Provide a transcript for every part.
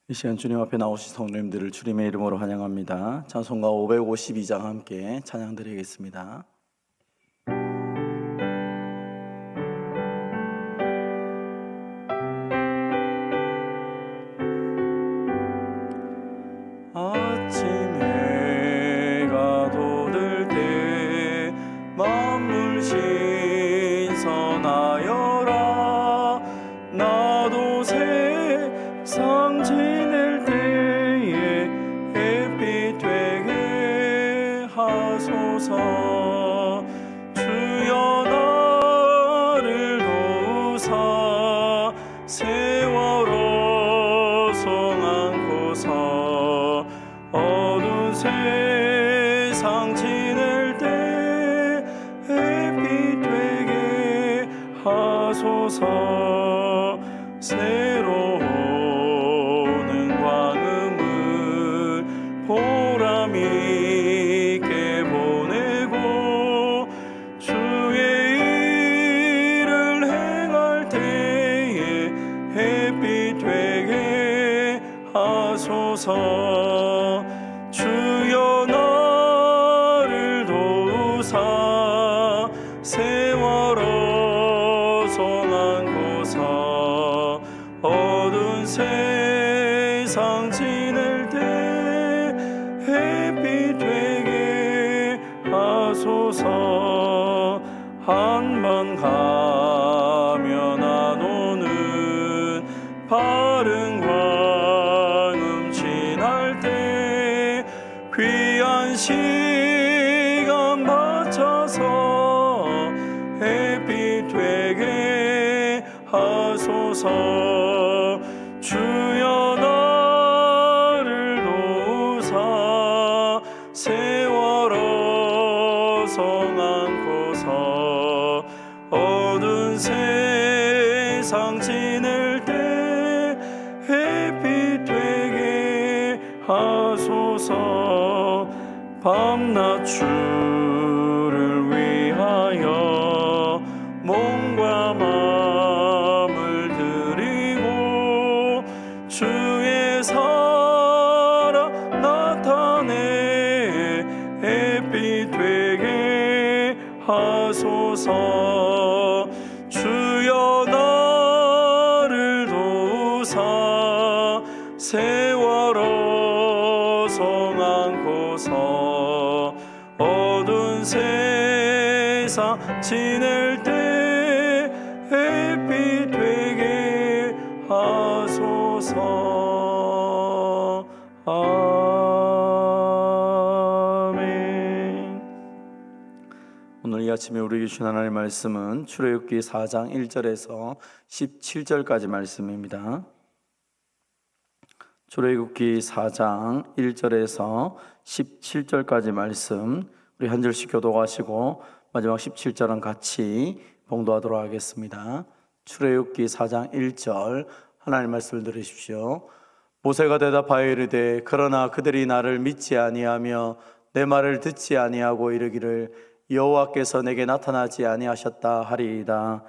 이 시간 주님 앞에 나오신 성도님들을 주님의 이름으로 환영합니다. 찬송가 552장 함께 찬양 드리겠습니다. 아침 해가 돋을 때 만물 신선하여라. 나도 세상 지낼 때에 햇빛 되게 하소서. 주여 나를 도우사 세월호 성안고서. 어두운 세상 지낼 때 햇빛 되게 하소서. 새로오는 광음을 보람 있게 보내고 주의 일을 행할 때에 햇빛 되게 하소서. 주여 나를 도우사 세월호 성안고서. 어두운 세상 지낼 때 햇빛 되게 하소서. 한 번 가면 안 오는 바른 광음 지날 때 귀한 시간 바쳐서 햇빛 되게 하소서. 주여 나를 도우사 세월호 성안고서. 어두운 세상 지낼 때 햇빛 되게 하소서. 밤낮 주를 위하여 몸과 마음을 드리고 주의 사랑 나타내 햇빛 되게 하소서. 주여 나를 도우사 세월호 성안고서. 어두운 세상 지낼 때 햇빛 되게 하소서. 아멘. 오늘 이 아침에 우리에게 주신 하나님의 말씀은 출애굽기 4장 1절에서 17절까지 말씀입니다. 출애굽기 4장 1절에서 17절까지 말씀, 우리 한 절씩 교독하시고 마지막 17절은 같이 봉독하도록 하겠습니다. 출애굽기 4장 1절 하나님의 말씀을 들으십시오. 모세가 대답하여 이르되 그러나 그들이 나를 믿지 아니하며 내 말을 듣지 아니하고 이르기를 여호와께서 내게 나타나지 아니하셨다 하리이다.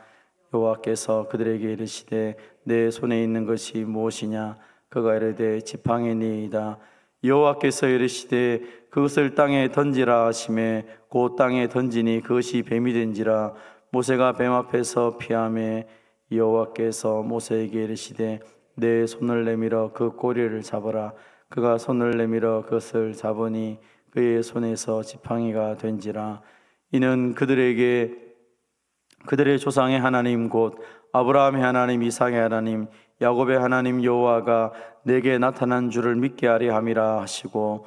여호와께서 그들에게 이르시되 내 손에 있는 것이 무엇이냐? 그가 이르되 지팡이니이다. 여호와께서 이르시되 그것을 땅에 던지라 하시매 곧 땅에 던지니 그것이 뱀이 된지라. 모세가 뱀 앞에서 피하매 여호와께서 모세에게 이르시되 내 손을 내밀어 그 꼬리를 잡아라. 그가 손을 내밀어 그것을 잡으니 그의 손에서 지팡이가 된지라. 이는 그들에게 그들의 조상의 하나님 곧 아브라함의 하나님, 이삭의 하나님, 야곱의 하나님 여호와가 내게 나타난 줄을 믿게 하려 함이라 하시고,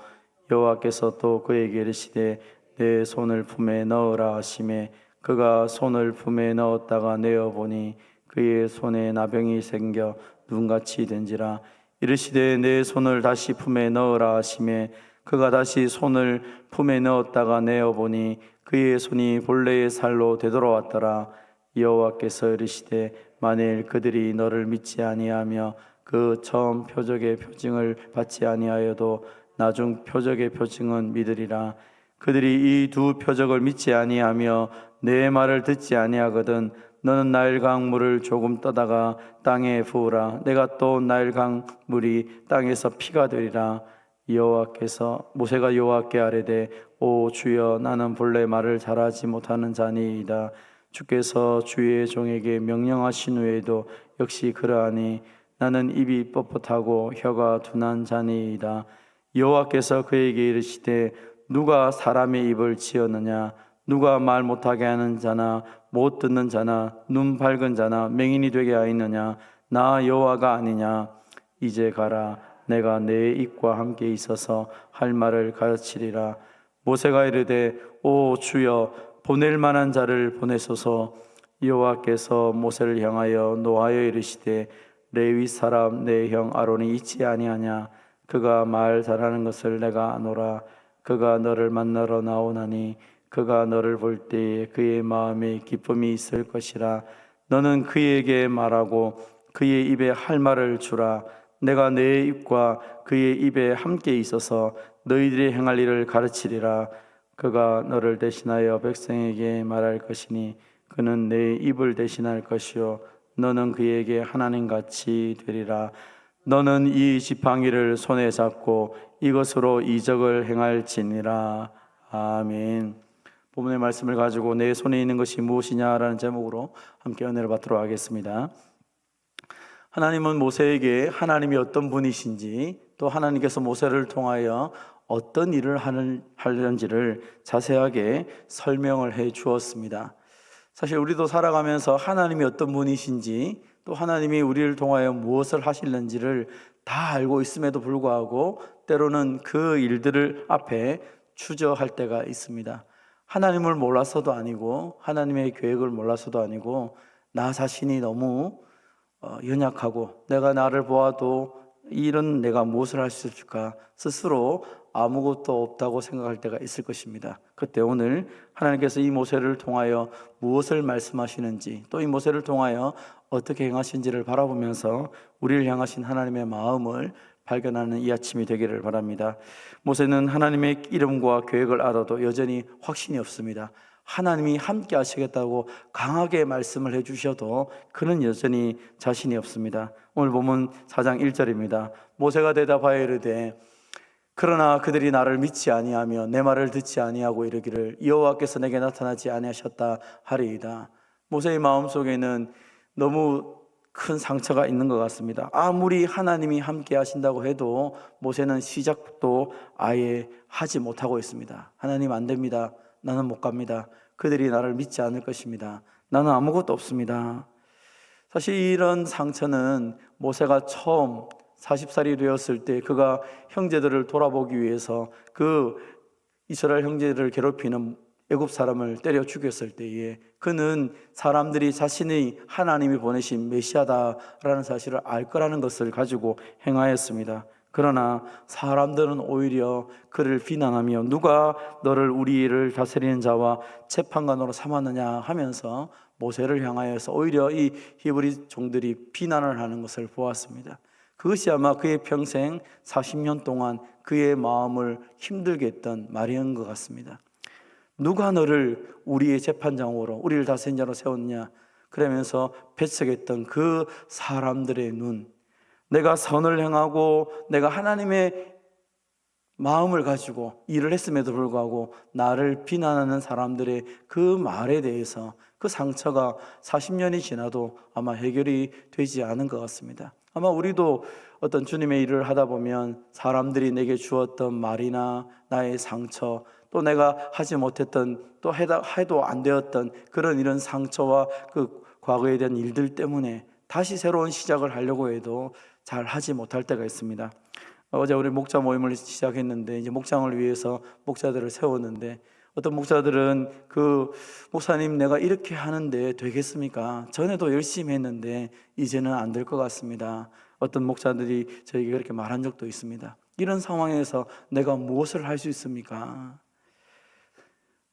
여호와께서 또 그에게 이르시되 내 손을 품에 넣으라 하시매 그가 손을 품에 넣었다가 내어보니 그의 손에 나병이 생겨 눈같이 된지라. 이르시되 내 손을 다시 품에 넣으라 하시매 그가 다시 손을 품에 넣었다가 내어보니 그의 손이 본래의 살로 되돌아왔더라. 여호와께서 이르시되 만일 그들이 너를 믿지 아니하며 그 처음 표적의 표징을 받지 아니하여도 나중 표적의 표징은 믿으리라. 그들이 이 두 표적을 믿지 아니하며 내 말을 듣지 아니하거든 너는 나일강 물을 조금 떠다가 땅에 부으라. 내가 또 나일강 물이 땅에서 피가 되리라. 여호와께서 모세가 여호와께 아뢰되 오 주여 나는 본래 말을 잘하지 못하는 자니이다. 주께서 주의 종에게 명령하신 후에도 역시 그러하니 나는 입이 뻣뻣하고 혀가 둔한 자니이다. 여호와께서 그에게 이르시되 누가 사람의 입을 지었느냐? 누가 말 못하게 하는 자나 못 듣는 자나 눈 밝은 자나 맹인이 되게 하였느냐? 나 여호와가 아니냐? 이제 가라. 내가 내 입과 함께 있어서 할 말을 가르치리라. 모세가 이르되 오 주여 보낼 만한 자를 보내소서. 여호와께서 모세를 향하여 노하여 이르시되 레위 사람 내 형 아론이 있지 아니하냐? 그가 말 잘하는 것을 내가 아노라. 그가 너를 만나러 나오나니 그가 너를 볼 때에 그의 마음에 기쁨이 있을 것이라. 너는 그에게 말하고 그의 입에 할 말을 주라. 내가 내 입과 그의 입에 함께 있어서 너희들이 행할 일을 가르치리라. 그가 너를 대신하여 백성에게 말할 것이니 그는 내 입을 대신할 것이요 너는 그에게 하나님같이 되리라. 너는 이 지팡이를 손에 잡고 이것으로 이적을 행할지니라. 아멘. 본문의 말씀을 가지고 내 손에 있는 것이 무엇이냐라는 제목으로 함께 은혜를 받도록 하겠습니다. 하나님은 모세에게 하나님이 어떤 분이신지 또 하나님께서 모세를 통하여 어떤 일을 하는지를 자세하게 설명을 해 주었습니다. 사실 우리도 살아가면서 하나님이 어떤 분이신지 또 하나님이 우리를 통하여 무엇을 하실는지를 다 알고 있음에도 불구하고 때로는 그 일들을 앞에 주저할 때가 있습니다. 하나님을 몰라서도 아니고 하나님의 계획을 몰라서도 아니고 나 자신이 너무 연약하고 내가 나를 보아도 이런 내가 무엇을 할 수 있을까 스스로 아무것도 없다고 생각할 때가 있을 것입니다. 그때 오늘 하나님께서 이 모세를 통하여 무엇을 말씀하시는지 또 이 모세를 통하여 어떻게 행하신지를 바라보면서 우리를 향하신 하나님의 마음을 발견하는 이 아침이 되기를 바랍니다. 모세는 하나님의 이름과 계획을 알아도 여전히 확신이 없습니다. 하나님이 함께 하시겠다고 강하게 말씀을 해주셔도 그는 여전히 자신이 없습니다. 오늘 보면 4장 1절입니다. 모세가 대답하여 이르되 그러나 그들이 나를 믿지 아니하며 내 말을 듣지 아니하고 이르기를 여호와께서 내게 나타나지 아니하셨다 하리이다. 모세의 마음속에는 너무 큰 상처가 있는 것 같습니다. 아무리 하나님이 함께 하신다고 해도 모세는 시작도 아예 하지 못하고 있습니다. 하나님 안 됩니다. 나는 못 갑니다. 그들이 나를 믿지 않을 것입니다. 나는 아무것도 없습니다. 사실 이런 상처는 모세가 처음 40살이 되었을 때 그가 형제들을 돌아보기 위해서 그 이스라엘 형제들을 괴롭히는 애굽 사람을 때려 죽였을 때에 그는 사람들이 자신이 하나님이 보내신 메시아다라는 사실을 알 거라는 것을 가지고 행하였습니다. 그러나 사람들은 오히려 그를 비난하며 누가 너를 우리를 다스리는 자와 재판관으로 삼았느냐 하면서 모세를 향하여서 오히려 이 히브리 종들이 비난을 하는 것을 보았습니다. 그것이 아마 그의 평생 40년 동안 그의 마음을 힘들게 했던 말인 것 같습니다. 누가 너를 우리의 재판장으로 우리를 다스리는 자로 세웠냐 그러면서 배척했던 그 사람들의 눈, 내가 선을 행하고 내가 하나님의 마음을 가지고 일을 했음에도 불구하고 나를 비난하는 사람들의 그 말에 대해서 그 상처가 40년이 지나도 아마 해결이 되지 않은 것 같습니다. 아마 우리도 어떤 주님의 일을 하다 보면 사람들이 내게 주었던 말이나 나의 상처 또 내가 하지 못했던 또 해도 안 되었던 그런 이런 상처와 그 과거에 대한 일들 때문에 다시 새로운 시작을 하려고 해도 잘 하지 못할 때가 있습니다. 어제 우리 목자 모임을 시작했는데 이제 목장을 위해서 목자들을 세웠는데 어떤 목자들은 그 목사님 내가 이렇게 하는데 되겠습니까? 전에도 열심히 했는데 이제는 안 될 것 같습니다. 어떤 목자들이 저에게 그렇게 말한 적도 있습니다. 이런 상황에서 내가 무엇을 할 수 있습니까?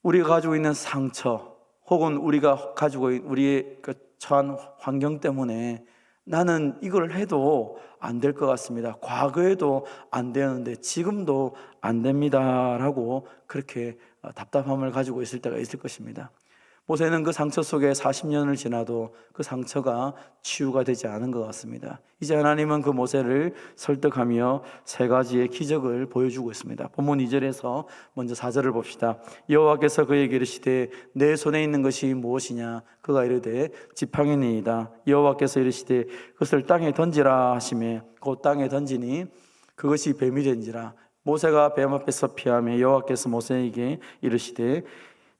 우리가 가지고 있는 상처 혹은 우리가 가지고 있는 우리의 그 처한 환경 때문에 나는 이걸 해도 안 될 것 같습니다. 과거에도 안 되었는데 지금도 안 됩니다 라고 그렇게 답답함을 가지고 있을 때가 있을 것입니다. 모세는 그 상처 속에 40년을 지나도 그 상처가 치유가 되지 않은 것 같습니다. 이제 하나님은 그 모세를 설득하며 세 가지의 기적을 보여주고 있습니다. 본문 2절에서 먼저 4절을 봅시다. 여호와께서 그에게 이르시되 내 손에 있는 것이 무엇이냐? 그가 이르되 지팡이니이다. 여호와께서 이르시되 그것을 땅에 던지라 하시매 곧 땅에 던지니 그것이 뱀이 된지라. 모세가 뱀 앞에서 피하며 여호와께서 모세에게 이르시되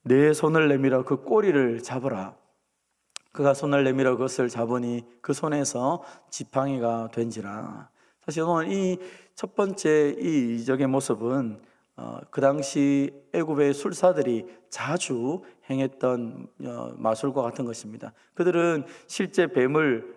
내 손을 내밀어 그 꼬리를 잡으라. 그가 손을 내밀어 그것을 잡으니 그 손에서 지팡이가 된지라. 사실 오늘 이 첫 번째 이 이적의 모습은 그 당시 애굽의 술사들이 자주 행했던 마술과 같은 것입니다. 그들은 실제 뱀을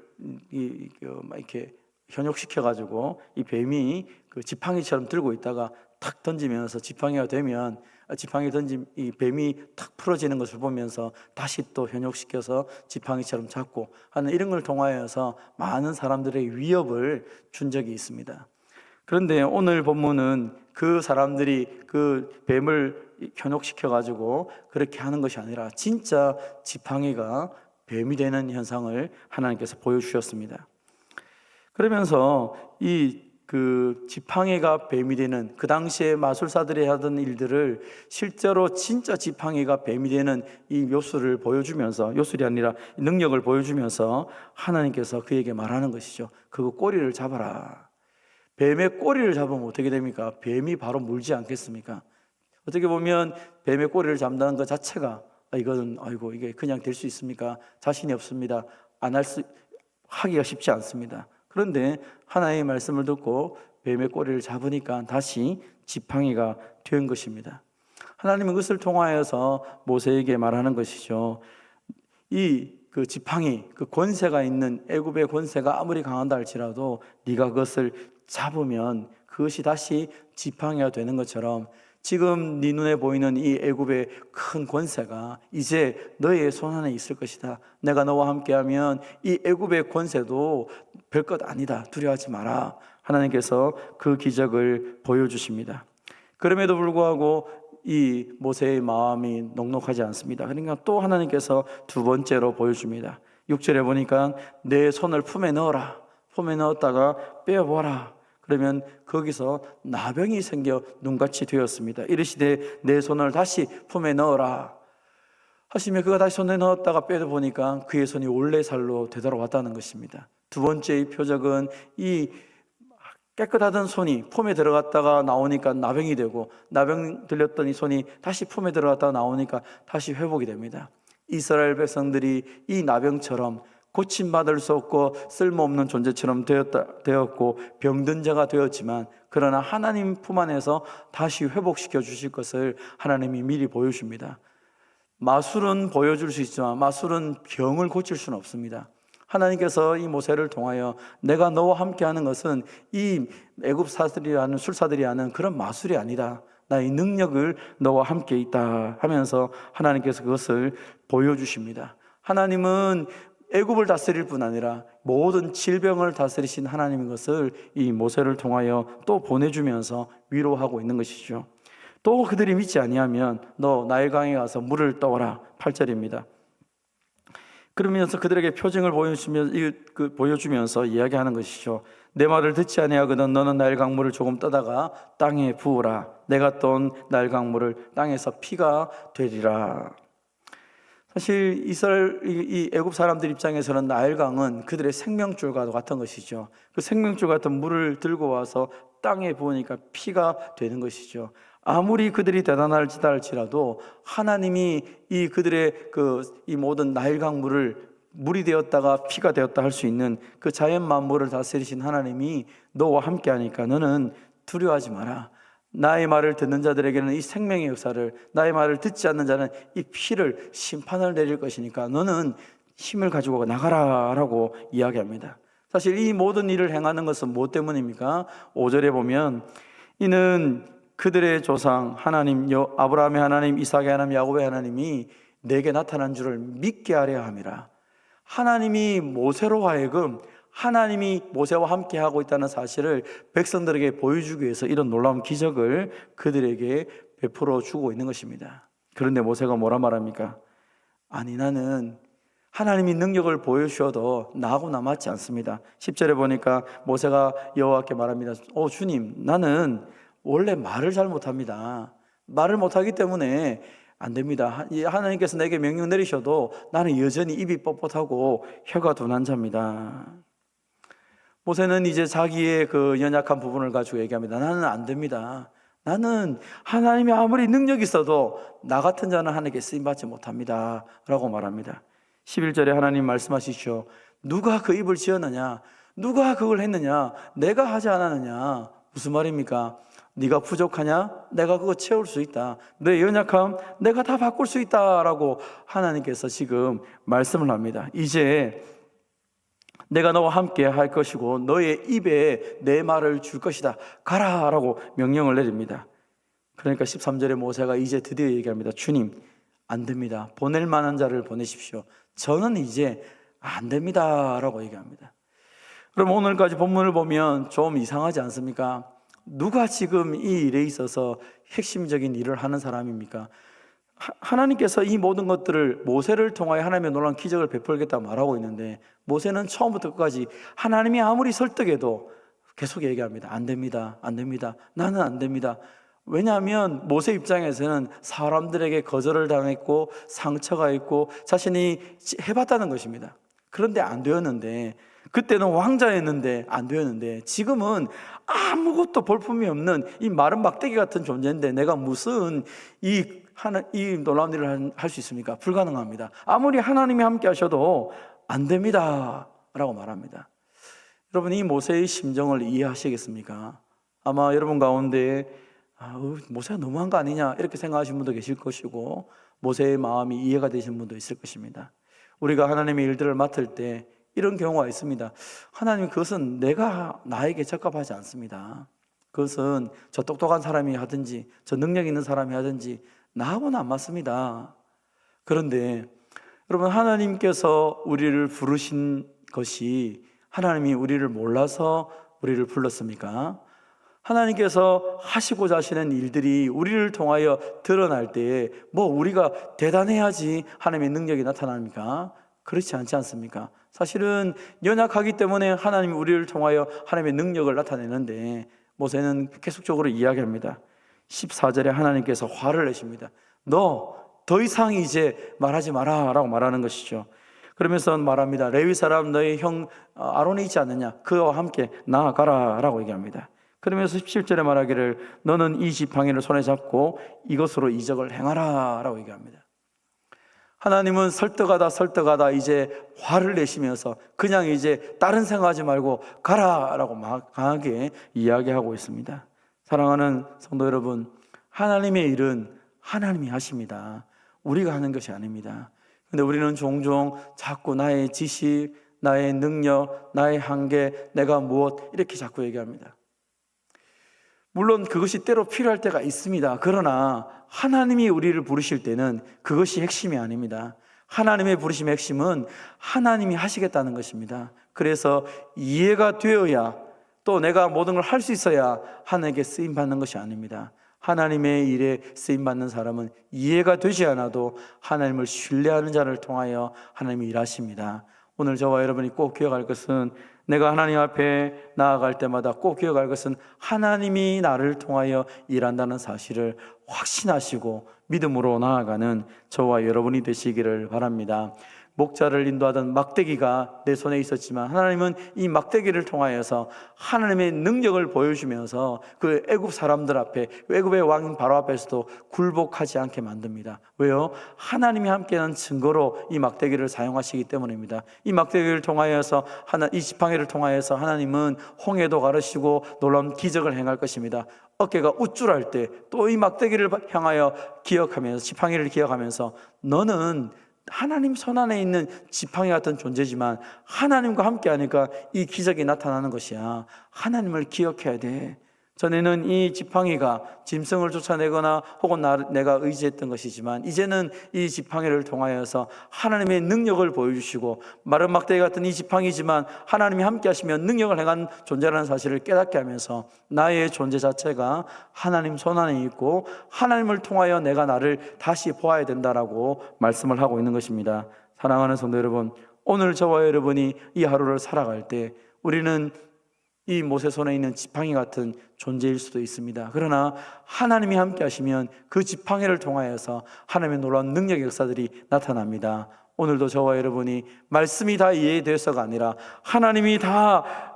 이렇게 현혹시켜 가지고 이 뱀이 그 지팡이처럼 들고 있다가 탁 던지면서 지팡이가 되면 지팡이 던진 이 뱀이 탁 풀어지는 것을 보면서 다시 또 현혹시켜서 지팡이처럼 잡고 하는 이런 걸 통하여서 많은 사람들의 위협을 준 적이 있습니다. 그런데 오늘 본문은 그 사람들이 그 뱀을 현혹시켜 가지고 그렇게 하는 것이 아니라 진짜 지팡이가 뱀이 되는 현상을 하나님께서 보여주셨습니다. 그러면서 그 지팡이가 뱀이 되는 그 당시에 마술사들이 하던 일들을 실제로 진짜 지팡이가 뱀이 되는 이 묘수를 보여주면서, 요술이 아니라 능력을 보여주면서 하나님께서 그에게 말하는 것이죠. 그 꼬리를 잡아라. 뱀의 꼬리를 잡으면 어떻게 됩니까? 뱀이 바로 물지 않겠습니까? 어떻게 보면 뱀의 꼬리를 잡는다는 것 자체가 이게 그냥 될 수 있습니까? 자신이 없습니다. 하기가 쉽지 않습니다. 그런데 하나님의 말씀을 듣고 뱀의 꼬리를 잡으니까 다시 지팡이가 된 것입니다. 하나님은 그것을 통하여서 모세에게 말하는 것이죠. 그 지팡이, 그 권세가 있는 애굽의 권세가 아무리 강한다 할지라도 네가 그것을 잡으면 그것이 다시 지팡이가 되는 것처럼 지금 네 눈에 보이는 이 애굽의 큰 권세가 이제 너의 손 안에 있을 것이다. 내가 너와 함께하면 이 애굽의 권세도 별것 아니다. 두려워하지 마라. 하나님께서 그 기적을 보여주십니다. 그럼에도 불구하고 이 모세의 마음이 넉넉하지 않습니다. 그러니까 또 하나님께서 두 번째로 보여줍니다. 6절에 보니까 내 손을 품에 넣어라. 품에 넣었다가 빼어보라. 그러면 거기서 나병이 생겨 눈같이 되었습니다. 이르시되 내 손을 다시 품에 넣어라 하시며 그가 다시 손에 넣었다가 빼보니까 그의 손이 원래 살로 되돌아왔다는 것입니다. 두 번째의 표적은 이 깨끗하던 손이 품에 들어갔다가 나오니까 나병이 되고, 나병 들렸던 이 손이 다시 품에 들어갔다가 나오니까 다시 회복이 됩니다. 이스라엘 백성들이 이 나병처럼 고침받을 수 없고 쓸모없는 존재처럼 되었고 병든 자가 되었지만, 그러나 하나님 품 안에서 다시 회복시켜 주실 것을 하나님이 미리 보여줍니다. 마술은 보여줄 수 있지만 마술은 병을 고칠 수는 없습니다. 하나님께서 이 모세를 통하여 내가 너와 함께하는 것은 이 애굽 사들이 하는 술사들이 하는 그런 마술이 아니다. 나의 능력을 너와 함께 있다 하면서 하나님께서 그것을 보여주십니다. 하나님은 애굽을 다스릴 뿐 아니라 모든 질병을 다스리신 하나님인 것을 이 모세를 통하여 또 보내주면서 위로하고 있는 것이죠. 또 그들이 믿지 아니하면 너 나일강에 가서 물을 떠오라. 8절입니다. 그러면서 그들에게 표징을 보여주면서 이야기하는 것이죠. 내 말을 듣지 아니하거든 너는 나일강물을 조금 떠다가 땅에 부으라. 내가 떤 나일강물을 땅에서 피가 되리라. 사실 이 애굽 사람들 입장에서는 나일강은 그들의 생명줄과 같은 것이죠. 그 생명줄 같은 물을 들고 와서 땅에 부으니까 피가 되는 것이죠. 아무리 그들이 대단할지다 할지라도 하나님이 이 그들의 이 모든 나일강 물이 되었다가 피가 되었다 할 수 있는 그 자연 만물을 다스리신 하나님이 너와 함께 하니까 너는 두려워하지 마라. 나의 말을 듣는 자들에게는 이 생명의 역사를, 나의 말을 듣지 않는 자는 이 피를, 심판을 내릴 것이니까 너는 힘을 가지고 나가라 라고 이야기합니다. 사실 이 모든 일을 행하는 것은 무엇 때문입니까? 5절에 보면 이는 그들의 조상 하나님, 아브라함의 하나님, 이삭의 하나님, 야곱의 하나님이 내게 나타난 줄을 믿게 하려 함이라. 하나님이 모세로 하여금 하나님이 모세와 함께 하고 있다는 사실을 백성들에게 보여주기 위해서 이런 놀라운 기적을 그들에게 베풀어 주고 있는 것입니다. 그런데 모세가 뭐라 말합니까? 아니, 나는 하나님이 능력을 보여주셔도 나하고 남았지 않습니다. 10절에 보니까 모세가 여호와께 말합니다. 주님, 나는 원래 말을 잘 못합니다. 말을 못하기 때문에 안 됩니다. 하나님께서 내게 명령 내리셔도 나는 여전히 입이 뻣뻣하고 혀가 둔한 자입니다. 모세는 이제 자기의 그 연약한 부분을 가지고 얘기합니다. 나는 안 됩니다. 나는 하나님이 아무리 능력이 있어도 나 같은 자는 하나님께 쓰임받지 못합니다 라고 말합니다. 11절에 하나님 말씀하시죠. 누가 그 입을 지었느냐? 누가 그걸 했느냐? 내가 하지 않았느냐? 무슨 말입니까? 네가 부족하냐? 내가 그거 채울 수 있다. 내 연약함 내가 다 바꿀 수 있다라고 하나님께서 지금 말씀을 합니다. 이제 내가 너와 함께 할 것이고 너의 입에 내 말을 줄 것이다. 가라 라고 명령을 내립니다. 그러니까 13절에 모세가 이제 드디어 얘기합니다. 주님, 안 됩니다. 보낼 만한 자를 보내십시오. 저는 이제 안 됩니다 라고 얘기합니다. 그럼 오늘까지 본문을 보면 좀 이상하지 않습니까? 누가 지금 이 일에 있어서 핵심적인 일을 하는 사람입니까? 하나님께서 이 모든 것들을 모세를 통하여 하나님의 놀라운 기적을 베풀겠다 말하고 있는데 모세는 처음부터 끝까지 하나님이 아무리 설득해도 계속 얘기합니다. 안 됩니다. 안 됩니다. 나는 안 됩니다. 왜냐하면 모세 입장에서는 사람들에게 거절을 당했고 상처가 있고 자신이 해봤다는 것입니다. 그런데 안 되었는데, 그때는 왕자였는데 안 되었는데, 지금은 아무것도 볼품이 없는 이 마른 막대기 같은 존재인데 내가 무슨 이 놀라운 일을 할 수 있습니까? 불가능합니다. 아무리 하나님이 함께 하셔도 안 됩니다 라고 말합니다. 여러분, 이 모세의 심정을 이해하시겠습니까? 아마 여러분 가운데 모세가 너무한 거 아니냐 이렇게 생각하시는 분도 계실 것이고 모세의 마음이 이해가 되시는 분도 있을 것입니다. 우리가 하나님의 일들을 맡을 때 이런 경우가 있습니다. 하나님, 그것은 나에게 적합하지 않습니다. 그것은 저 똑똑한 사람이 하든지 저 능력 있는 사람이 하든지 나하고는 안 맞습니다. 그런데 여러분, 하나님께서 우리를 부르신 것이 하나님이 우리를 몰라서 우리를 불렀습니까? 하나님께서 하시고자 하시는 일들이 우리를 통하여 드러날 때에 우리가 대단해야지 하나님의 능력이 나타납니까? 그렇지 않지 않습니까? 사실은 연약하기 때문에 하나님이 우리를 통하여 하나님의 능력을 나타내는데 모세는 계속적으로 이야기합니다. 14절에 하나님께서 화를 내십니다. 너 더 이상 이제 말하지 마라 라고 말하는 것이죠. 그러면서 말합니다. 레위 사람 너의 형 아론이 있지 않느냐? 그와 함께 나아가라 라고 얘기합니다. 그러면서 17절에 말하기를 너는 이 지팡이를 손에 잡고 이것으로 이적을 행하라 라고 얘기합니다. 하나님은 설득하다 이제 화를 내시면서 그냥 이제 다른 생각하지 말고 가라 라고 강하게 이야기하고 있습니다. 사랑하는 성도 여러분, 하나님의 일은 하나님이 하십니다. 우리가 하는 것이 아닙니다. 근데 우리는 종종 자꾸 나의 지식, 나의 능력, 나의 한계, 내가 무엇 이렇게 자꾸 얘기합니다. 물론 그것이 때로 필요할 때가 있습니다. 그러나 하나님이 우리를 부르실 때는 그것이 핵심이 아닙니다. 하나님의 부르심의 핵심은 하나님이 하시겠다는 것입니다. 그래서 이해가 되어야, 또 내가 모든 걸 할 수 있어야 하나님께 쓰임받는 것이 아닙니다. 하나님의 일에 쓰임받는 사람은 이해가 되지 않아도 하나님을 신뢰하는 자를 통하여 하나님이 일하십니다. 오늘 저와 여러분이 꼭 기억할 것은, 내가 하나님 앞에 나아갈 때마다 꼭 기억할 것은 하나님이 나를 통하여 일한다는 사실을 확신하시고 믿음으로 나아가는 저와 여러분이 되시기를 바랍니다. 목자를 인도하던 막대기가 내 손에 있었지만 하나님은 이 막대기를 통하여서 하나님의 능력을 보여주면서 그 애굽 사람들 앞에, 애굽의 왕 바로 앞에서도 굴복하지 않게 만듭니다. 왜요? 하나님이 함께하는 증거로 이 막대기를 사용하시기 때문입니다. 이 막대기를 통하여서 이 지팡이를 통하여서 하나님은 홍해도 가르시고 놀라운 기적을 행할 것입니다. 어깨가 우쭐할 때 또 이 막대기를 향하여 기억하면서, 지팡이를 기억하면서, 너는 하나님 손안에 있는 지팡이 같은 존재지만 하나님과 함께 하니까 이 기적이 나타나는 것이야. 하나님을 기억해야 돼. 전에는 이 지팡이가 짐승을 쫓아내거나 혹은 내가 의지했던 것이지만 이제는 이 지팡이를 통하여서 하나님의 능력을 보여주시고 마른 막대기 같은 이 지팡이지만 하나님이 함께 하시면 능력을 행한 존재라는 사실을 깨닫게 하면서 나의 존재 자체가 하나님 손안에 있고 하나님을 통하여 내가 나를 다시 보아야 된다라고 말씀을 하고 있는 것입니다. 사랑하는 성도 여러분, 오늘 저와 여러분이 이 하루를 살아갈 때 우리는 이 못의 손에 있는 지팡이 같은 존재일 수도 있습니다. 그러나 하나님이 함께 하시면 그 지팡이를 통하여서 하나님의 놀라운 능력 역사들이 나타납니다. 오늘도 저와 여러분이 말씀이 다 이해돼서가 아니라 하나님이 다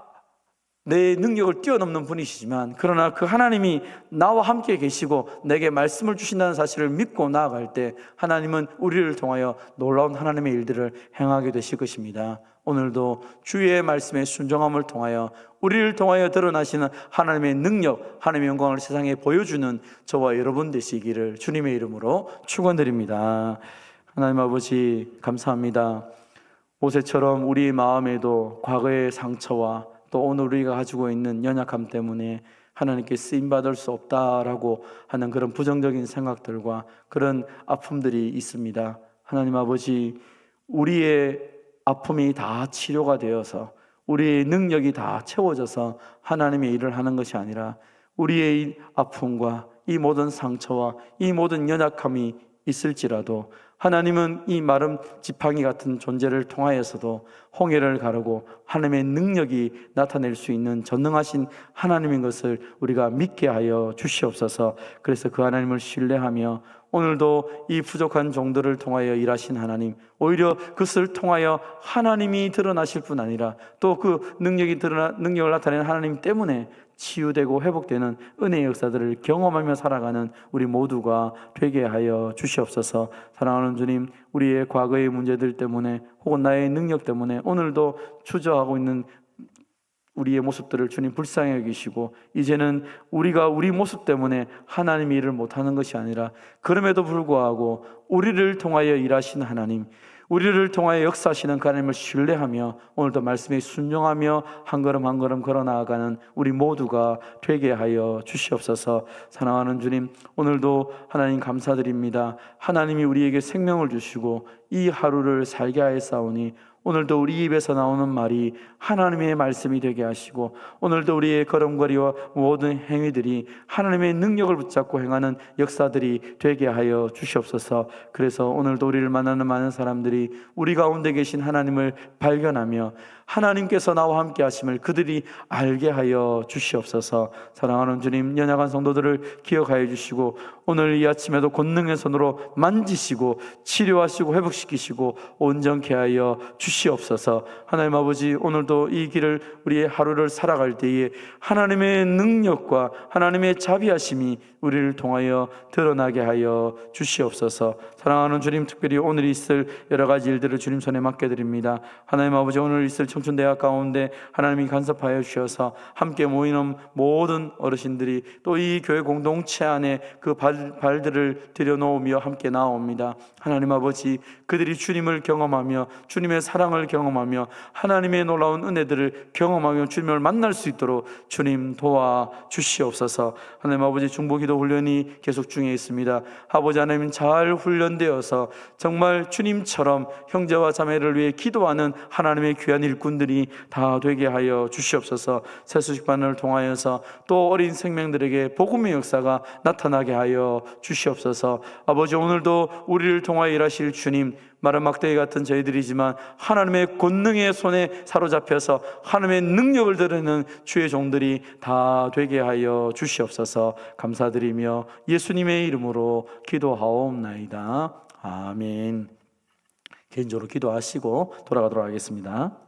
내 능력을 뛰어넘는 분이시지만 그러나 그 하나님이 나와 함께 계시고 내게 말씀을 주신다는 사실을 믿고 나아갈 때 하나님은 우리를 통하여 놀라운 하나님의 일들을 행하게 되실 것입니다. 오늘도 주의 말씀의 순종함을 통하여 우리를 통하여 드러나시는 하나님의 능력, 하나님의 영광을 세상에 보여주는 저와 여러분 되시기를 주님의 이름으로 축원드립니다. 하나님 아버지 감사합니다. 모세처럼 우리 마음에도 과거의 상처와 또 오늘 우리가 가지고 있는 연약함 때문에 하나님께 쓰임받을 수 없다라고 하는 그런 부정적인 생각들과 그런 아픔들이 있습니다. 하나님 아버지, 우리의 아픔이 다 치료가 되어서 우리의 능력이 다 채워져서 하나님의 일을 하는 것이 아니라 우리의 이 아픔과 이 모든 상처와 이 모든 연약함이 있을지라도 하나님은 이 마른 지팡이 같은 존재를 통하여서도 홍해를 가르고 하나님의 능력이 나타낼 수 있는 전능하신 하나님인 것을 우리가 믿게 하여 주시옵소서. 그래서 그 하나님을 신뢰하며 오늘도 이 부족한 종들을 통하여 일하신 하나님, 오히려 그것을 통하여 하나님이 드러나실 뿐 아니라 또 그 능력을 나타내는 하나님 때문에 치유되고 회복되는 은혜의 역사들을 경험하며 살아가는 우리 모두가 되게 하여 주시옵소서. 사랑하는 주님, 우리의 과거의 문제들 때문에 혹은 나의 능력 때문에 오늘도 주저하고 있는 우리의 모습들을 주님 불쌍히 여기시고 이제는 우리가 우리 모습 때문에 하나님의 일을 못하는 것이 아니라 그럼에도 불구하고 우리를 통하여 일하신 하나님, 우리를 통하여 역사하시는 그 하나님을 신뢰하며 오늘도 말씀에 순종하며 한 걸음 한 걸음 걸어 나아가는 우리 모두가 되게 하여 주시옵소서. 사랑하는 주님, 오늘도 하나님 감사드립니다. 하나님이 우리에게 생명을 주시고 이 하루를 살게 하였사오니 오늘도 우리 입에서 나오는 말이 하나님의 말씀이 되게 하시고 오늘도 우리의 걸음걸이와 모든 행위들이 하나님의 능력을 붙잡고 행하는 역사들이 되게 하여 주시옵소서. 그래서 오늘도 우리를 만나는 많은 사람들이 우리 가운데 계신 하나님을 발견하며 하나님께서 나와 함께 하심을 그들이 알게 하여 주시옵소서. 사랑하는 주님, 연약한 성도들을 기억하여 주시고 오늘 이 아침에도 권능의 손으로 만지시고 치료하시고 회복시키시고 온전케 하여 주시옵소서. 하나님 아버지, 오늘도 이 길을 우리의 하루를 살아갈 때에 하나님의 능력과 하나님의 자비하심이 우리를 통하여 드러나게 하여 주시옵소서. 사랑하는 주님, 특별히 오늘 있을 여러 가지 일들을 주님 손에 맡겨드립니다. 하나님 아버지, 오늘 있을 청춘대학 가운데 하나님이 간섭하여 주셔서 함께 모이는 모든 어르신들이 또 이 교회 공동체 안에 그 발들을 들여놓으며 함께 나옵니다. 하나님 아버지, 그들이 주님을 경험하며 주님의 사랑을 경험하며 하나님의 놀라운 은혜들을 경험하며 주님을 만날 수 있도록 주님 도와주시옵소서. 하나님 아버지, 중보기도 훈련이 계속 중에 있습니다. 아버지 하나님, 잘 훈련되어서 정말 주님처럼 형제와 자매를 위해 기도하는 하나님의 귀한 일꾼들이 다 되게 하여 주시옵소서. 세수식반을 통하여서 또 어린 생명들에게 복음의 역사가 나타나게 하여 주시옵소서. 아버지, 오늘도 우리를 통하여 일하실 주님, 마른 막대기 같은 저희들이지만 하나님의 권능의 손에 사로잡혀서 하나님의 능력을 드러내는 주의 종들이 다 되게 하여 주시옵소서. 감사드리며 예수님의 이름으로 기도하옵나이다. 아멘. 개인적으로 기도하시고 돌아가도록 하겠습니다.